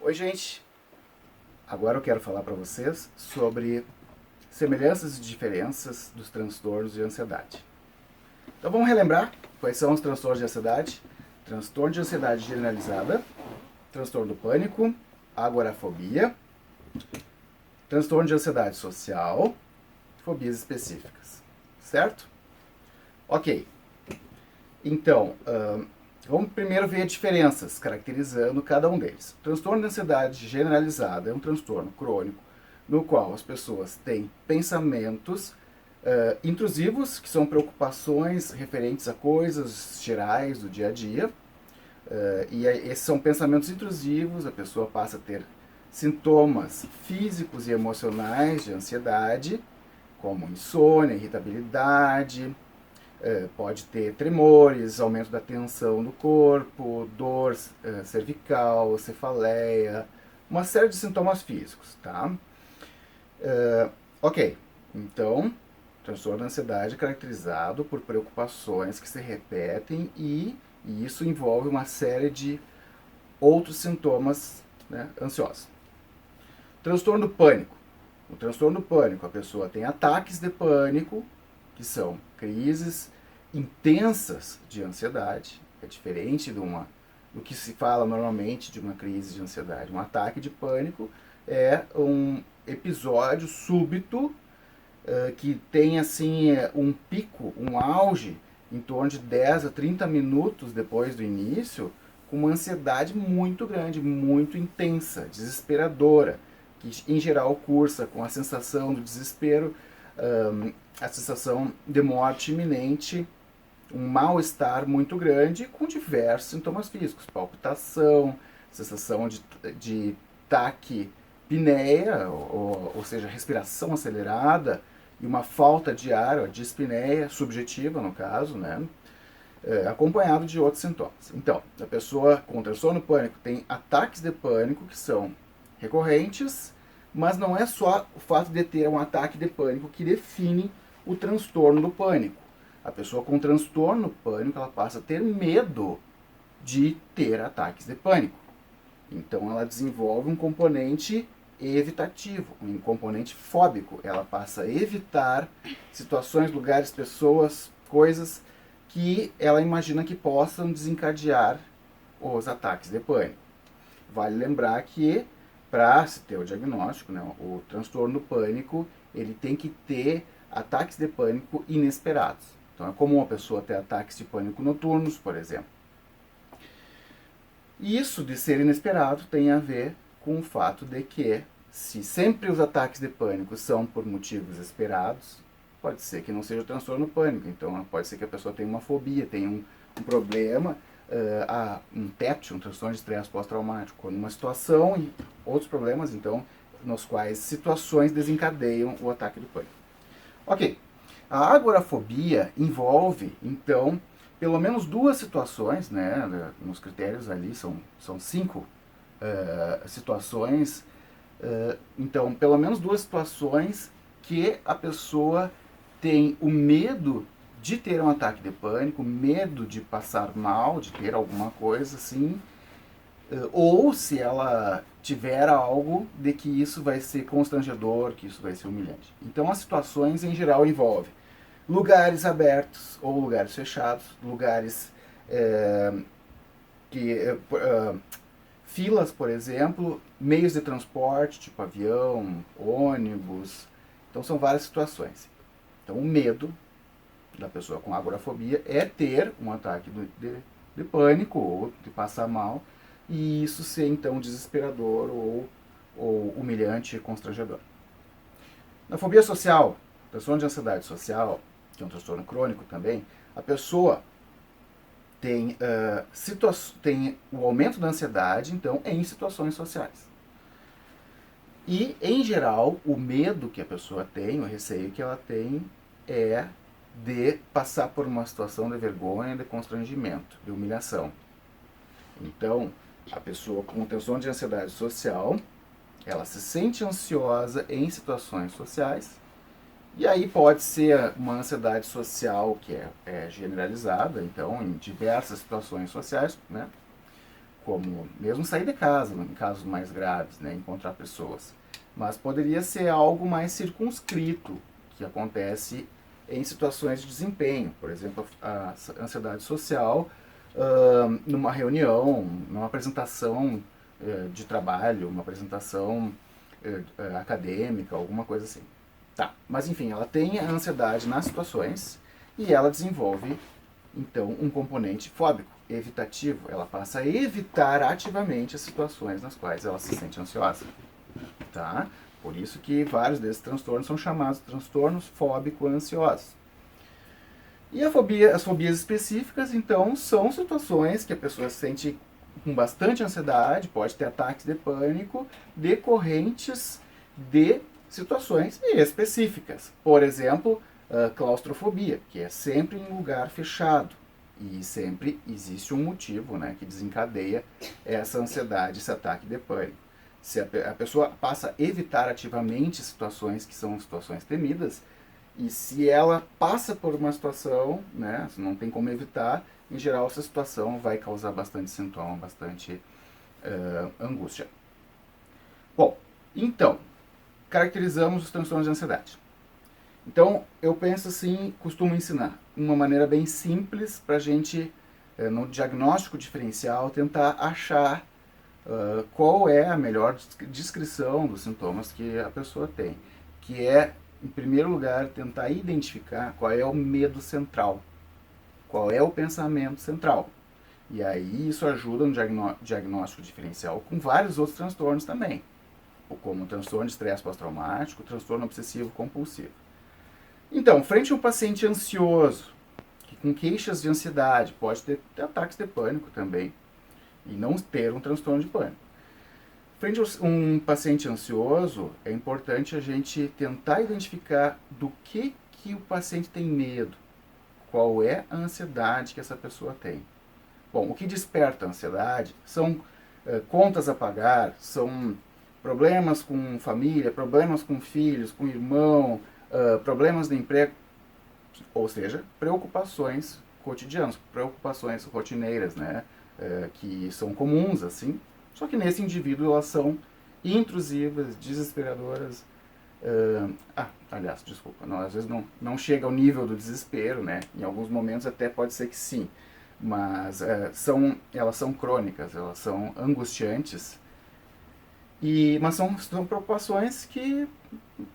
Oi, gente. Agora eu quero falar para vocês sobre semelhanças e diferenças dos transtornos de ansiedade. Então vamos relembrar quais são os transtornos de ansiedade. Transtorno de ansiedade generalizada, transtorno do pânico, agorafobia, transtorno de ansiedade social, fobias específicas. Certo? Ok. Então, vamos primeiro ver diferenças, caracterizando cada um deles. O transtorno de ansiedade generalizada é um transtorno crônico no qual as pessoas têm pensamentos intrusivos, que são preocupações referentes a coisas gerais do dia a dia. Esses são pensamentos intrusivos, a pessoa passa a ter sintomas físicos e emocionais de ansiedade, como insônia, irritabilidade, pode ter tremores, aumento da tensão no corpo, dor cervical, cefaleia, uma série de sintomas físicos, tá? Ok, então, transtorno da ansiedade é caracterizado por preocupações que se repetem e isso envolve uma série de outros sintomas, né, ansiosos. Transtorno do pânico. O transtorno do pânico, a pessoa tem ataques de pânico, que são crises intensas de ansiedade, é diferente do que se fala normalmente de uma crise de ansiedade. Um ataque de pânico é um episódio súbito que tem assim um pico, um auge em torno de 10 a 30 minutos depois do início, com uma ansiedade muito grande, muito intensa, desesperadora, que em geral cursa com a sensação do desespero, a sensação de morte iminente, um mal-estar muito grande com diversos sintomas físicos, palpitação, sensação de taquipneia, ou seja, respiração acelerada, e uma falta de ar, a dispneia subjetiva no caso, né? Acompanhado de outros sintomas. Então, a pessoa com transtorno pânico tem ataques de pânico que são recorrentes, mas não é só o fato de ter um ataque de pânico que define o transtorno do pânico. A pessoa com transtorno pânico, ela passa a ter medo de ter ataques de pânico. Então ela desenvolve um componente evitativo, um componente fóbico. Ela passa a evitar situações, lugares, pessoas, coisas que ela imagina que possam desencadear os ataques de pânico. Vale lembrar que para se ter o diagnóstico, né, o transtorno do pânico, ele tem que ter ataques de pânico inesperados. Então é comum a pessoa ter ataques de pânico noturnos, por exemplo. E isso de ser inesperado tem a ver com o fato de que, se sempre os ataques de pânico são por motivos esperados, pode ser que não seja o transtorno pânico. Então pode ser que a pessoa tenha uma fobia, tenha um problema, um TEPT, um transtorno de estresse pós-traumático, numa situação e outros problemas, então, nos quais situações desencadeiam o ataque do pânico. Ok, a agorafobia envolve, então, pelo menos duas situações, né, nos critérios ali são 5 situações, então, pelo menos duas situações que a pessoa tem o medo de ter um ataque de pânico, medo de passar mal, de ter alguma coisa assim, ou se ela tiver algo de que isso vai ser constrangedor, que isso vai ser humilhante. Então as situações em geral envolvem lugares abertos ou lugares fechados, lugares filas, por exemplo, meios de transporte, tipo avião, ônibus. Então são várias situações. Então o medo da pessoa com agorafobia é ter um ataque de pânico ou de passar mal, e isso ser então desesperador ou humilhante e constrangedor. Na fobia social, transtorno de ansiedade social, que é um transtorno crônico também, a pessoa tem o aumento da ansiedade, então, em situações sociais. E, em geral, o medo que a pessoa tem, o receio que ela tem, é de passar por uma situação de vergonha, de constrangimento, de humilhação. Então, a pessoa com transtorno de ansiedade social, ela se sente ansiosa em situações sociais, e aí pode ser uma ansiedade social que é generalizada, então, em diversas situações sociais, né? como mesmo sair de casa, em casos mais graves, né, encontrar pessoas. Mas poderia ser algo mais circunscrito, que acontece em situações de desempenho. Por exemplo, a ansiedade social numa reunião, numa apresentação de trabalho, uma apresentação acadêmica, alguma coisa assim. Tá, mas enfim, ela tem a ansiedade nas situações e ela desenvolve, então, um componente fóbico, evitativo. Ela passa a evitar ativamente as situações nas quais ela se sente ansiosa. Tá? Por isso que vários desses transtornos são chamados transtornos fóbico-ansiosos. E as fobias específicas, então, são situações que a pessoa se sente com bastante ansiedade, pode ter ataques de pânico decorrentes de situações específicas. Por exemplo, claustrofobia, que é sempre em lugar fechado. E sempre existe um motivo, né, que desencadeia essa ansiedade, esse ataque de pânico. Se a pessoa passa a evitar ativamente situações que são situações temidas, e se ela passa por uma situação, né, não tem como evitar, em geral essa situação vai causar bastante sintoma, bastante angústia. Bom, então, caracterizamos os transtornos de ansiedade. Então, eu penso assim, costumo ensinar uma maneira bem simples para a gente, no diagnóstico diferencial, tentar achar qual é a melhor descrição dos sintomas que a pessoa tem, que é, em primeiro lugar, tentar identificar qual é o medo central, qual é o pensamento central. E aí isso ajuda no diagnóstico diferencial com vários outros transtornos também, como o transtorno de estresse pós-traumático, o transtorno obsessivo compulsivo. Então, frente a um paciente ansioso, que com queixas de ansiedade, pode ter ataques de pânico também, e não ter um transtorno de pânico. Frente a um paciente ansioso, é importante a gente tentar identificar do que o paciente tem medo, qual é a ansiedade que essa pessoa tem. Bom, o que desperta a ansiedade são contas a pagar, são problemas com família, problemas com filhos, com irmão, problemas de emprego, ou seja, preocupações cotidianas, preocupações rotineiras, né, que são comuns, assim, só que nesse indivíduo elas são intrusivas, desesperadoras. Aliás, desculpa, não, às vezes não chega ao nível do desespero, né, em alguns momentos até pode ser que sim, mas elas são crônicas, elas são angustiantes, mas são preocupações que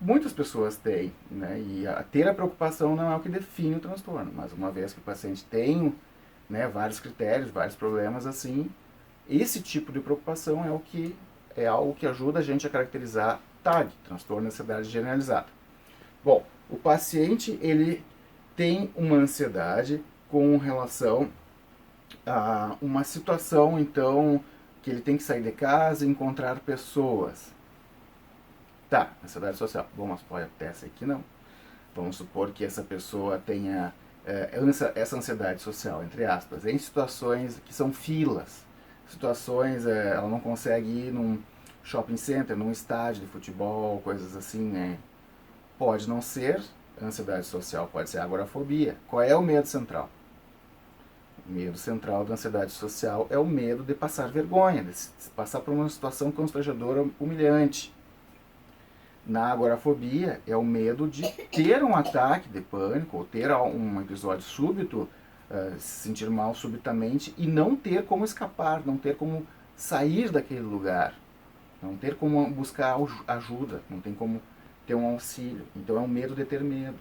muitas pessoas têm, né? E ter a preocupação não é o que define o transtorno, mas uma vez que o paciente tem, né, vários critérios, vários problemas assim, esse tipo de preocupação é algo que ajuda a gente a caracterizar TAG, transtorno de ansiedade generalizada. Bom, o paciente ele tem uma ansiedade com relação a uma situação, então, que ele tem que sair de casa e encontrar pessoas. Tá, ansiedade social. Bom, mas pode até ser que não. Vamos supor que essa pessoa tenha essa ansiedade social, entre aspas, em situações que são filas. Situações, ela não consegue ir num shopping center, num estádio de futebol, coisas assim, né? Pode não ser ansiedade social, pode ser agorafobia. Qual é o medo central? O medo central da ansiedade social é o medo de passar vergonha, de passar por uma situação constrangedora, humilhante. Na agorafobia é o medo de ter um ataque de pânico ou ter um episódio súbito, se sentir mal subitamente e não ter como escapar, não ter como sair daquele lugar, não ter como buscar ajuda, não tem como ter um auxílio. Então é um medo de ter medo.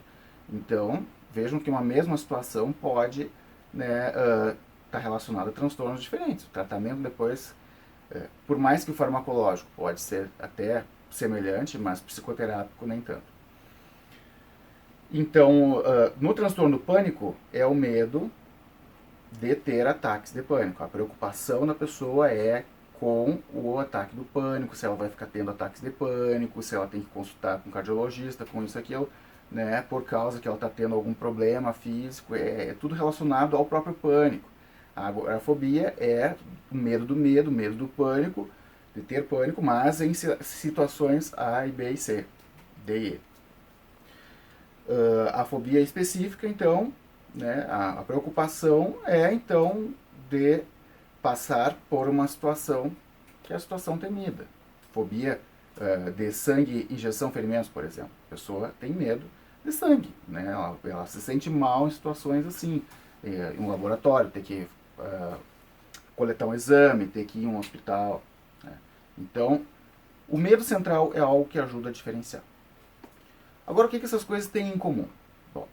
Então vejam que uma mesma situação pode, né, tá relacionada a transtornos diferentes. O tratamento depois, por mais que o farmacológico pode ser até semelhante, mas psicoterápico nem tanto. Então, no transtorno do pânico, é o medo de ter ataques de pânico. A preocupação da pessoa é com o ataque do pânico, se ela vai ficar tendo ataques de pânico, se ela tem que consultar com um cardiologista, com isso, aquilo, né, por causa que ela está tendo algum problema físico, é tudo relacionado ao próprio pânico. A agorafobia é o medo do pânico, de ter pânico, mas em situações A, e B e C, D e E. A fobia específica, então, né, a preocupação é, então, de passar por uma situação que é a situação temida. Fobia de sangue, injeção, ferimentos, por exemplo. A pessoa tem medo de sangue, né? Ela se sente mal em situações assim, em um laboratório, ter que coletar um exame, ter que ir em um hospital, né? Então, o medo central é algo que ajuda a diferenciar. Agora, o que essas coisas têm em comum? Bom,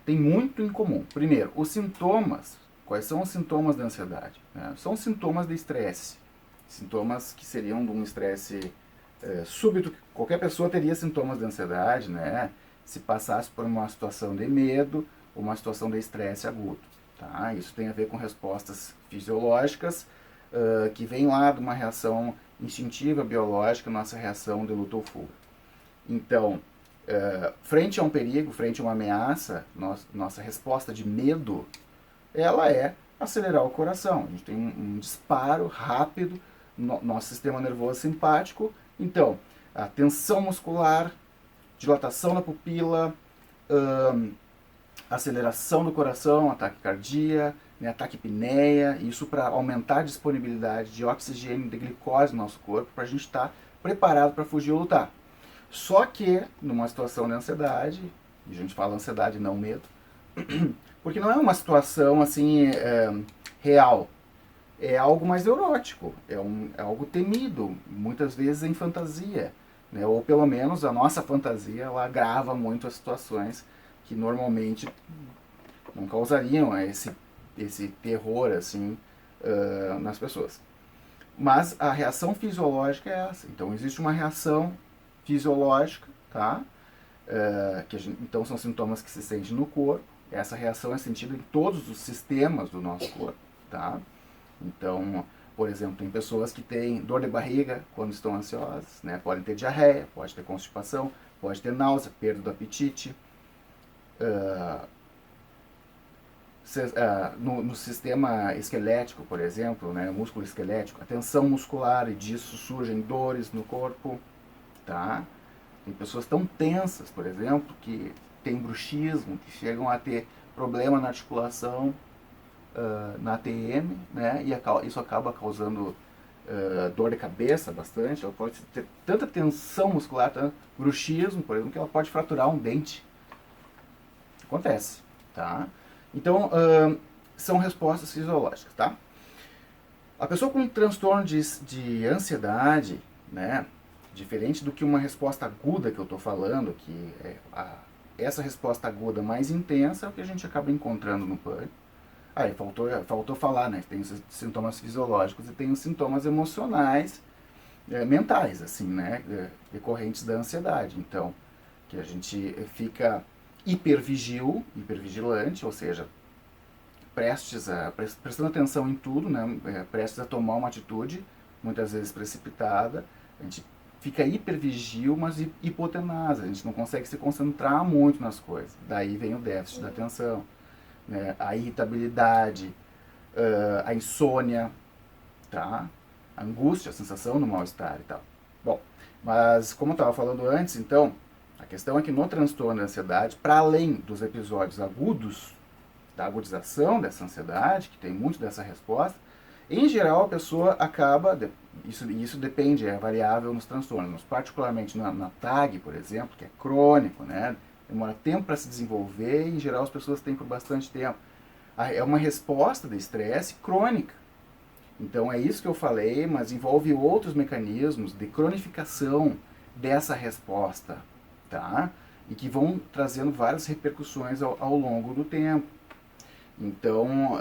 tem muito em comum. Primeiro, os sintomas. Quais são os sintomas da ansiedade? São sintomas de estresse. Sintomas que seriam de um estresse súbito. Qualquer pessoa teria sintomas de ansiedade, né? Se passasse por uma situação de medo ou uma situação de estresse agudo. Tá? Isso tem a ver com respostas fisiológicas que vêm lá de uma reação instintiva, biológica, nossa reação de luta ou fuga. Então, frente a um perigo, frente a uma ameaça, nossa resposta de medo, ela é acelerar o coração. A gente tem um disparo rápido no nosso sistema nervoso simpático. Então, a tensão muscular, dilatação da pupila, aceleração do coração, ataque cardíaco, né, taquipneia, isso para aumentar a disponibilidade de oxigênio e de glicose no nosso corpo, para a gente estar preparado para fugir ou lutar. Só que, numa situação de ansiedade, e a gente fala ansiedade não medo, porque não é uma situação assim real, é algo mais neurótico, é algo temido, muitas vezes em fantasia, né? Ou pelo menos a nossa fantasia ela agrava muito as situações que normalmente não causariam esse terror assim nas pessoas. Mas a reação fisiológica é essa. Então existe uma reação fisiológica, tá? Então são sintomas que se sentem no corpo. Essa reação é sentida em todos os sistemas do nosso corpo, tá? Então, por exemplo, tem pessoas que têm dor de barriga quando estão ansiosas, né? Podem ter diarreia, pode ter constipação, pode ter náusea, perda do apetite. No sistema esquelético, por exemplo, né, músculo esquelético, a tensão muscular, e disso surgem dores no corpo, tá? Tem pessoas tão tensas, por exemplo, que têm bruxismo, que chegam a ter problema na articulação, na ATM, né? E isso acaba causando dor de cabeça bastante. Ela pode ter tanta tensão muscular, tanto bruxismo, por exemplo, que ela pode fraturar um dente. Acontece, tá? Então, são respostas fisiológicas, tá? A pessoa com transtorno de ansiedade, né, diferente do que uma resposta aguda que eu estou falando, que é essa resposta aguda mais intensa é o que a gente acaba encontrando no pânico. Aí faltou falar, né? Tem os sintomas fisiológicos e tem os sintomas emocionais, mentais, assim, né? Decorrentes da ansiedade. Então, que a gente fica hipervigilante, ou seja, prestando atenção em tudo, né? Prestes a tomar uma atitude, muitas vezes precipitada. A gente fica hipervigil, mas hipotenaz. A gente não consegue se concentrar muito nas coisas. Daí vem o déficit da atenção, né? A irritabilidade, a insônia, tá? A angústia, a sensação do mal-estar e tal. Bom, mas como eu estava falando antes, então, a questão é que no transtorno da ansiedade, para além dos episódios agudos, da agudização dessa ansiedade, que tem muito dessa resposta, em geral a pessoa acaba, isso depende, é variável nos transtornos, mas particularmente na TAG, por exemplo, que é crônico, né? Demora tempo para se desenvolver e em geral as pessoas têm por bastante tempo. É uma resposta de estresse crônica. Então é isso que eu falei, mas envolve outros mecanismos de cronificação dessa resposta, tá? E que vão trazendo várias repercussões ao longo do tempo. Então,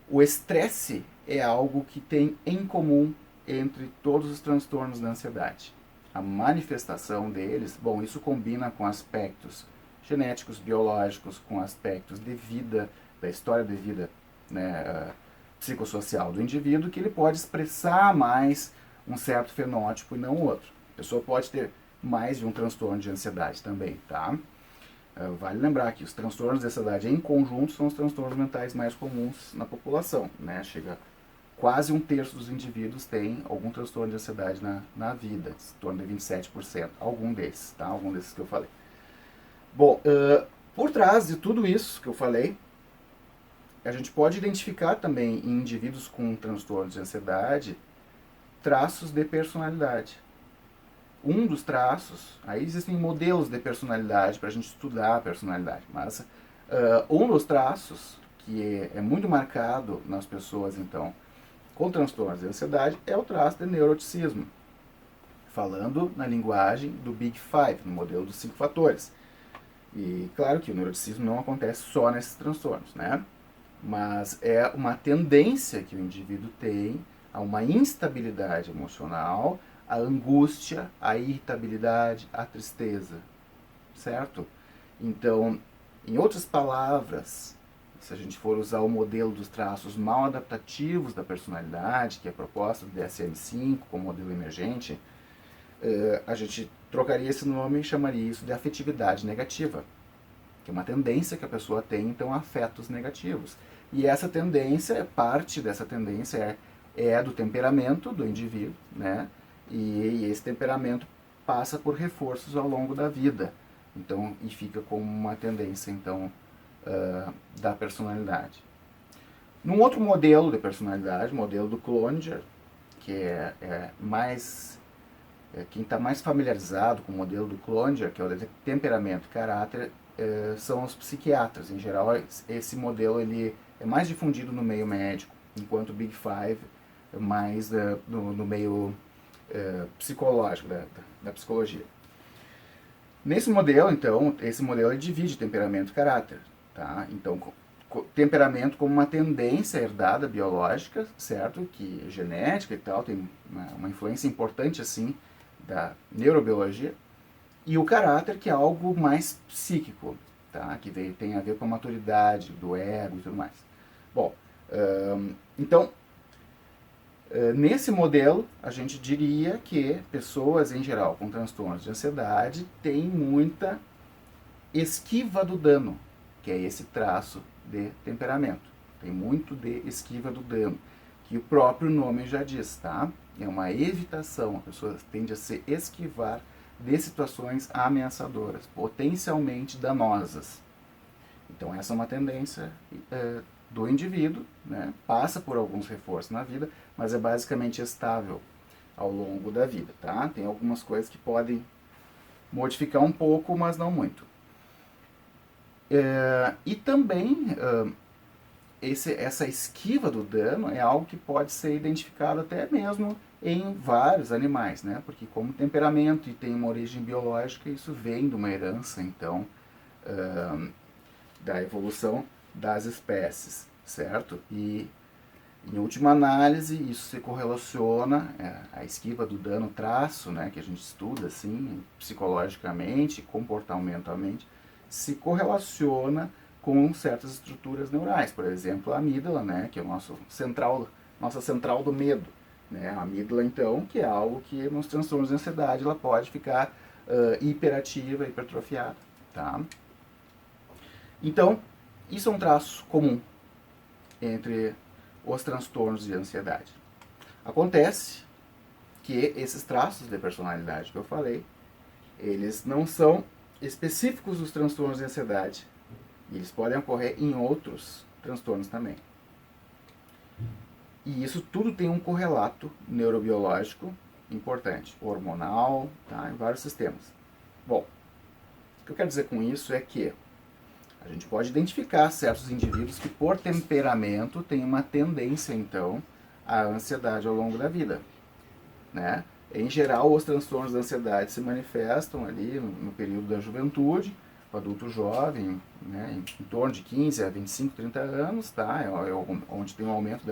o estresse é algo que tem em comum entre todos os transtornos da ansiedade. A manifestação deles, bom, isso combina com aspectos genéticos, biológicos, com aspectos de vida, da história de vida, né, psicossocial do indivíduo, que ele pode expressar mais um certo fenótipo e não outro. A pessoa pode ter mais de um transtorno de ansiedade também, tá? Vale lembrar que os transtornos de ansiedade em conjunto são os transtornos mentais mais comuns na população, né? Chega quase 1/3 dos indivíduos tem algum transtorno de ansiedade na vida, em torno de 27%, algum desses, tá? Algum desses que eu falei. Bom, por trás de tudo isso que eu falei, a gente pode identificar também em indivíduos com transtornos de ansiedade traços de personalidade. Um dos traços, aí existem modelos de personalidade para a gente estudar a personalidade, mas um dos traços que é muito marcado nas pessoas, então, com transtornos de ansiedade é o traço de neuroticismo, falando na linguagem do Big Five, no modelo dos 5 fatores. E claro que o neuroticismo não acontece só nesses transtornos, né? Mas é uma tendência que o indivíduo tem a uma instabilidade emocional, a angústia, a irritabilidade, a tristeza, certo? Então, em outras palavras, se a gente for usar o modelo dos traços mal adaptativos da personalidade, que é proposta do DSM-5 como modelo emergente, a gente trocaria esse nome e chamaria isso de afetividade negativa, que é uma tendência que a pessoa tem, então, a afetos negativos. E essa tendência, parte dessa tendência é do temperamento do indivíduo, né? E esse temperamento passa por reforços ao longo da vida, então, e fica como uma tendência, então, da personalidade. Num outro modelo de personalidade, o modelo do Cloninger, que é mais quem está mais familiarizado com o modelo do Cloninger, que é o de temperamento e caráter, são os psiquiatras. Em geral, esse modelo ele é mais difundido no meio médico, enquanto o Big Five é mais no meio psicológico, da psicologia. Nesse modelo, então, esse modelo ele divide temperamento e caráter. Tá? Então, temperamento como uma tendência herdada biológica, certo? Que é genética e tal, tem uma influência importante, assim, da neurobiologia, e o caráter, que é algo mais psíquico, tá? Que tem a ver com a maturidade do ego e tudo mais. Bom, então, nesse modelo, a gente diria que pessoas, em geral, com transtornos de ansiedade, têm muita esquiva do dano, que é esse traço de temperamento. Tem muito de esquiva do dano, que o próprio nome já diz, tá? É uma evitação, a pessoa tende a se esquivar de situações ameaçadoras, potencialmente danosas. Então essa é uma tendência do indivíduo, né? Passa por alguns reforços na vida, mas é basicamente estável ao longo da vida, tá? Tem algumas coisas que podem modificar um pouco, mas não muito. E também essa esquiva do dano é algo que pode ser identificado até mesmo em vários animais, né? Porque como temperamento e tem uma origem biológica, isso vem de uma herança, então, da evolução das espécies, certo? E, em última análise, isso se correlaciona, a esquiva do dano traço, né, que a gente estuda assim, psicologicamente, comportamentalmente, se correlaciona com certas estruturas neurais, por exemplo, a amígdala, né, que é nossa central do medo, né, a amígdala, então, que é algo que nos transtornos de ansiedade ela pode ficar hiperativa, hipertrofiada, tá? Então, isso é um traço comum entre os transtornos de ansiedade. Acontece que esses traços de personalidade que eu falei, eles não são específicos dos transtornos de ansiedade. Eles podem ocorrer em outros transtornos também. E isso tudo tem um correlato neurobiológico importante, hormonal, tá, em vários sistemas. Bom, o que eu quero dizer com isso é que a gente pode identificar certos indivíduos que, por temperamento, têm uma tendência, então, à ansiedade ao longo da vida, né? Em geral, os transtornos da ansiedade se manifestam ali no período da juventude, o adulto jovem, né, em torno de 15 a 25, 30 anos, tá? É onde tem um aumento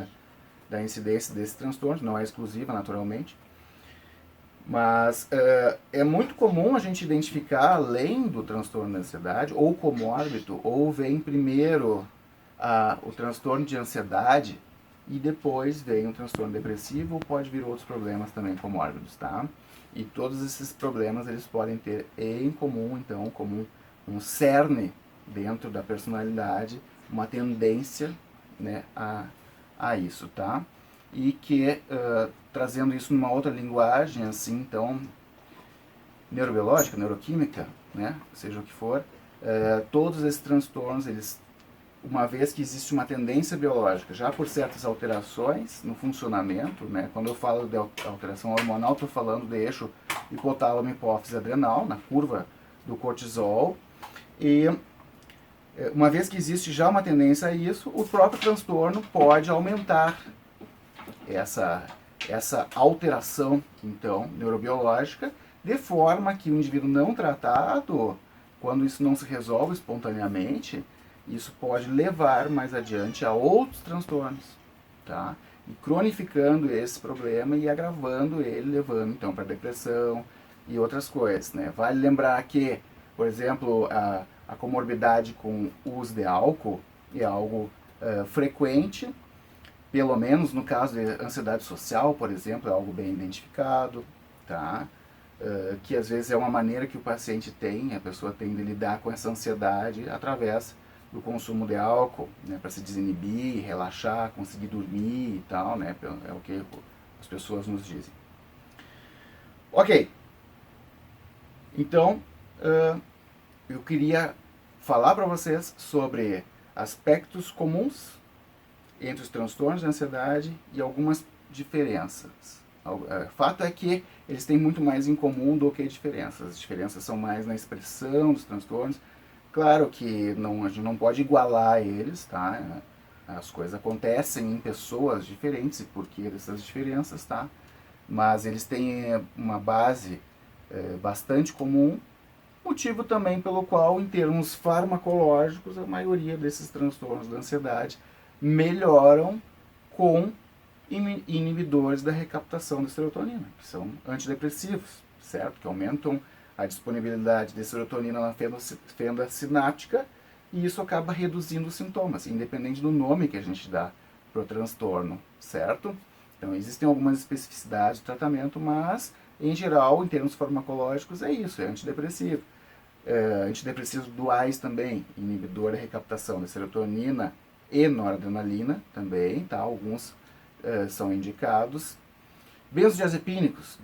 da incidência desses transtornos, não é exclusiva, naturalmente. Mas é muito comum a gente identificar, além do transtorno da ansiedade, ou comórbido, ou vem primeiro o transtorno de ansiedade e depois vem um transtorno depressivo, ou pode vir outros problemas também comórbidos, tá? E todos esses problemas eles podem ter em comum, então, como um cerne dentro da personalidade, uma tendência, né, a isso, tá? E que, trazendo isso numa outra linguagem, assim, então, neurobiológica, neuroquímica, né, seja o que for, todos esses transtornos, eles uma vez que existe uma tendência biológica, já por certas alterações no funcionamento, né? Quando eu falo de alteração hormonal, estou falando de eixo hipotálamo, hipófise adrenal, na curva do cortisol, e uma vez que existe já uma tendência a isso, o próprio transtorno pode aumentar essa alteração, então, neurobiológica, de forma que o indivíduo não tratado, quando isso não se resolve espontaneamente, isso pode levar mais adiante a outros transtornos, tá? E cronificando esse problema e agravando ele, levando então para depressão e outras coisas, né? Vale lembrar que, por exemplo, a comorbidade com o uso de álcool é algo frequente, pelo menos no caso de ansiedade social, por exemplo, é algo bem identificado, tá? Que às vezes é uma maneira que o paciente tem, a pessoa tem de lidar com essa ansiedade através do consumo de álcool, né, para se desinibir, relaxar, conseguir dormir e tal, né, é o que as pessoas nos dizem. Ok, então eu queria falar para vocês sobre aspectos comuns entre os transtornos de ansiedade e algumas diferenças. O fato é que eles têm muito mais em comum do que diferenças. As diferenças são mais na expressão dos transtornos. Claro que a gente não pode igualar eles, tá? As coisas acontecem em pessoas diferentes e por que dessas diferenças, tá? Mas eles têm uma base bastante comum, motivo também pelo qual, em termos farmacológicos, a maioria desses transtornos da ansiedade melhoram com inibidores da recaptação da serotonina, que são antidepressivos, certo? Que aumentam a disponibilidade de serotonina na fenda sináptica e isso acaba reduzindo os sintomas, independente do nome que a gente dá para o transtorno, certo? Então existem algumas especificidades de tratamento, mas em geral, em termos farmacológicos, é isso, é antidepressivo. Antidepressivos duais também, inibidor da recaptação da serotonina e noradrenalina também, tá? Alguns são indicados. Benzodiazepínicos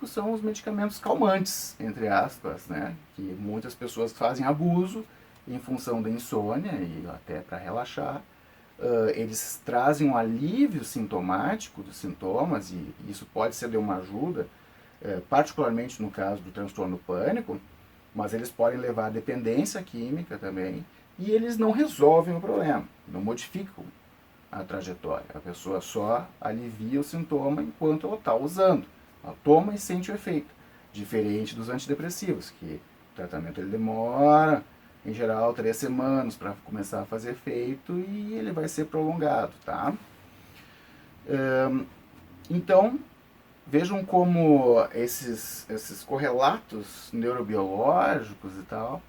são os medicamentos calmantes, entre aspas, né? Que muitas pessoas fazem abuso em função da insônia e até para relaxar. Eles trazem um alívio sintomático dos sintomas e isso pode ser de uma ajuda, particularmente no caso do transtorno pânico, mas eles podem levar à dependência química também e eles não resolvem o problema, não modificam a trajetória. A pessoa só alivia o sintoma enquanto ela está usando. Ela toma e sente o efeito. Diferente dos antidepressivos, que o tratamento ele demora, em geral, 3 semanas para começar a fazer efeito e ele vai ser prolongado, tá? Então, vejam como esses correlatos neurobiológicos e tal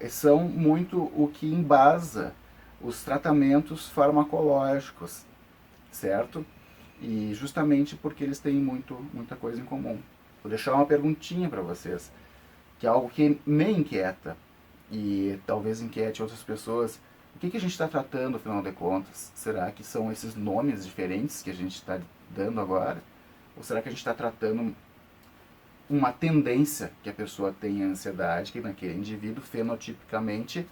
são muito o que embasa os tratamentos farmacológicos, certo? E justamente porque eles têm muita coisa em comum. Vou deixar uma perguntinha para vocês, que é algo que me inquieta e talvez inquiete outras pessoas. O que a gente está tratando, afinal de contas? Será que são esses nomes diferentes que a gente está dando agora? Ou será que a gente está tratando uma tendência que a pessoa tem a ansiedade, que naquele indivíduo, fenotipicamente,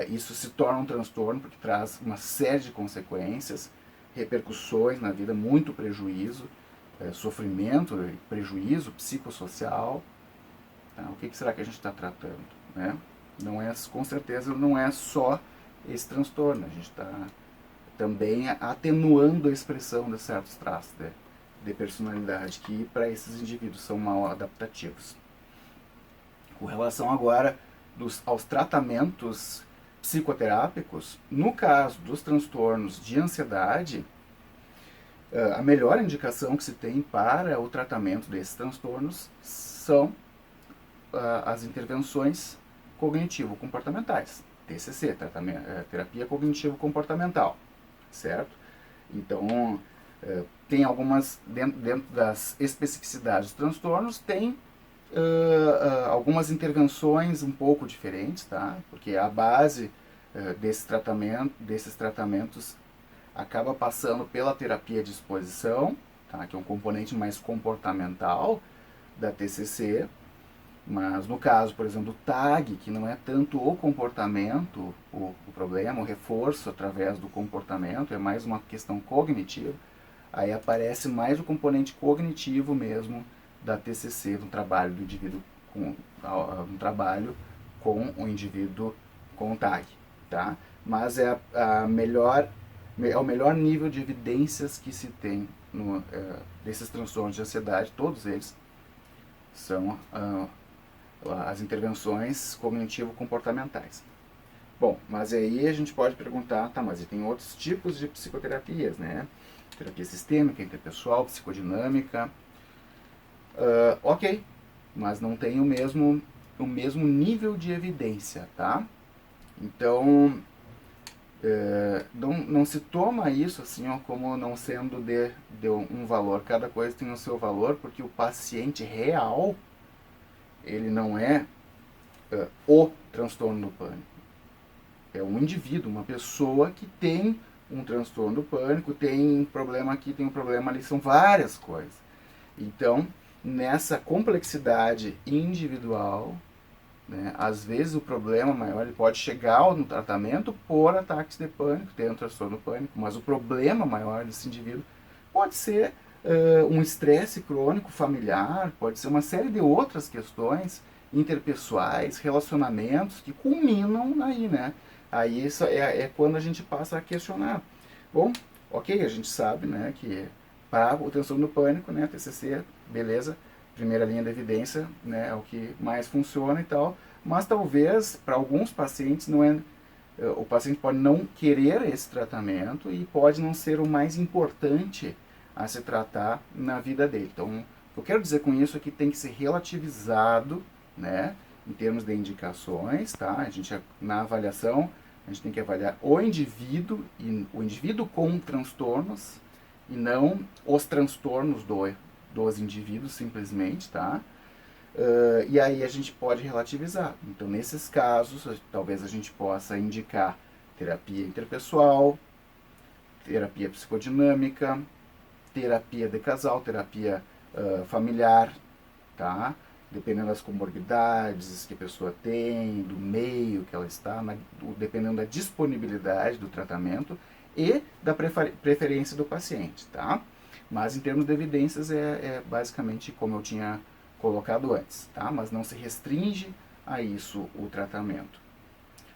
isso se torna um transtorno, porque traz uma série de consequências, repercussões na vida, muito prejuízo, sofrimento, prejuízo psicossocial. Tá? O que será que a gente está tratando? Né? Não é, com certeza não é só esse transtorno, a gente está também atenuando a expressão de certos traços de personalidade que para esses indivíduos são mal adaptativos. Com relação agora aos tratamentos psicoterápicos, no caso dos transtornos de ansiedade, a melhor indicação que se tem para o tratamento desses transtornos são as intervenções cognitivo-comportamentais, TCC, terapia cognitivo-comportamental, certo? Então, tem algumas, dentro das especificidades dos transtornos, tem algumas intervenções um pouco diferentes, tá? Porque a base desses tratamentos acaba passando pela terapia de exposição, tá? Que é um componente mais comportamental da TCC, Mas no caso, por exemplo, do TAG, que não é tanto o comportamento o problema, o reforço através do comportamento, é mais uma questão cognitiva, aí aparece mais o componente cognitivo mesmo da TCC, do trabalho do indivíduo um trabalho com o indivíduo com o TAG, tá? Mas é o melhor nível de evidências que se tem desses transtornos de ansiedade, todos eles são as intervenções cognitivo-comportamentais. Bom, mas aí a gente pode perguntar, tá, mas e tem outros tipos de psicoterapias, né? Terapia sistêmica, interpessoal, psicodinâmica. Ok, mas não tem o mesmo nível de evidência, tá? Então, não se toma isso assim, ó, como não sendo de um valor. Cada coisa tem o seu valor, porque o paciente real, ele não é o transtorno do pânico. É um indivíduo, uma pessoa que tem um transtorno do pânico, tem um problema aqui, tem um problema ali, são várias coisas. Então, nessa complexidade individual, né, às vezes o problema maior ele pode chegar no tratamento por ataques de pânico, ter um transtorno do pânico, mas o problema maior desse indivíduo pode ser um estresse crônico familiar, pode ser uma série de outras questões interpessoais, relacionamentos que culminam aí, né? Aí isso é quando a gente passa a questionar. Bom, ok, a gente sabe, né, que para o transtorno do pânico, né, TCC, beleza, primeira linha de evidência, né, é o que mais funciona e tal, mas talvez para alguns pacientes não é, o paciente pode não querer esse tratamento e pode não ser o mais importante a se tratar na vida dele. Então, o que eu quero dizer com isso é que tem que ser relativizado, né, em termos de indicações, tá? A gente, na avaliação, a gente tem que avaliar o indivíduo com transtornos e não os transtornos dos indivíduos simplesmente, tá? E aí a gente pode relativizar. Então, nesses casos, talvez a gente possa indicar terapia interpessoal, terapia psicodinâmica, terapia de casal, terapia familiar, tá? Dependendo das comorbidades que a pessoa tem, do meio que ela está, dependendo da disponibilidade do tratamento e da preferência do paciente, tá? Mas em termos de evidências é basicamente como eu tinha colocado antes, tá? Mas não se restringe a isso o tratamento,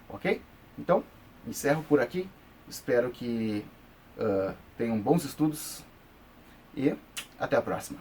ok? Então, encerro por aqui, espero que tenham bons estudos e até a próxima.